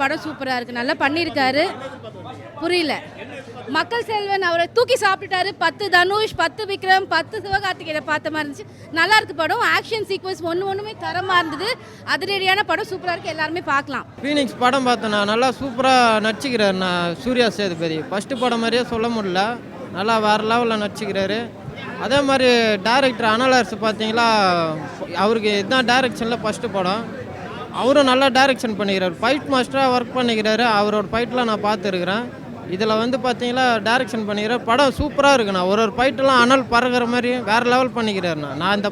படம் சூப்பராக இருக்குது, நல்லா பண்ணியிருக்காரு. புரியல. மக்கள் செல்வன் அவரை தூக்கி சாப்பிட்டுட்டாரு. 10 தனுஷ், 10 விக்ரம், 10 சிவகார்த்திகேயனை பார்த்த மாதிரி இருந்துச்சு. நல்லா இருக்கு படம். ஆக்ஷன் சீக்வன்ஸ் ஒன்றுமே தரமாக இருந்தது. அதிரடியான படம், சூப்பராக இருக்குது, எல்லாருமே பார்க்கலாம். ஃபீனிக்ஸ் படம் பார்த்தேண்ணா, நல்லா சூப்பராக நடிச்சுக்கிறாருண்ணா சூர்யா சேதுபதி. ஃபஸ்ட்டு படம் மாதிரியே சொல்ல முடியல, நல்லா வேறு லெவலில் நடிச்சுக்கிறாரு. அதே மாதிரி டைரக்டர் அனலர்ஸ் பார்த்தீங்களா, அவருக்கு இதுதான் டைரக்ஷனில் ஃபஸ்ட்டு படம். அவரும் நல்லா டைரக்ஷன் பண்ணிக்கிறார், ஃபைட் மாஸ்டராக ஒர்க் பண்ணிக்கிறாரு. அவரோட ஃபைட்லாம் நான் பார்த்துருக்குறேன். இதில் வந்து பார்த்தீங்களா டைரக்ஷன் பண்ணிக்கிறார். படம் சூப்பராக இருக்குண்ணா. ஒரு ஃபைட்டெல்லாம் அனல் பறக்கிற மாதிரி வேறு லெவல் பண்ணிக்கிறாருண்ணா. நான் இந்த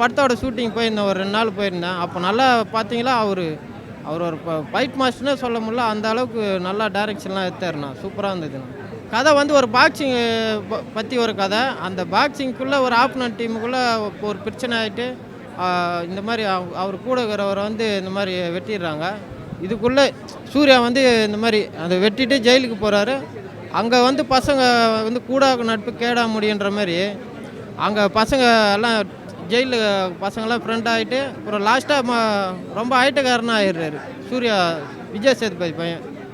படத்தோட ஷூட்டிங் போயிருந்தேன், ஒரு 2 நாள் போயிருந்தேன். அப்போ நல்லா பார்த்தீங்களா அவர் ஒரு ஃபைட் மாஸ்டர்னே சொல்ல முடியல, அந்த அளவுக்கு நல்லா டைரக்ஷன்லாம் எடுத்தாருண்ணா. சூப்பராக இருந்ததுண்ணா. கதை வந்து ஒரு பாக்ஸிங் பற்றி ஒரு கதை. அந்த பாக்ஸிங்குள்ளே ஒரு ஆப்போனன்ட் டீமுக்குள்ளே ஒரு பிரச்சனை ஆகிட்டு இந்த மாதிரி அவர் கூட இருக்கிறவரை வந்து இந்த மாதிரி வெட்டிடுறாங்க. இதுக்குள்ளே சூர்யா வந்து இந்த மாதிரி அதை வெட்டிட்டு ஜெயிலுக்கு போகிறாரு. அங்கே வந்து பசங்க வந்து கூட நட்பு கேடா முடியுன்ற மாதிரி அங்கே பசங்க எல்லாம் ஜெயிலில் பசங்களாம் ஃப்ரெண்ட் ஆகிட்டு அப்புறம் லாஸ்ட்டாக ரொம்ப ஐட்டக்காரனாக ஆயிடுறாரு சூர்யா, விஜய் சேதுபதி பையன்.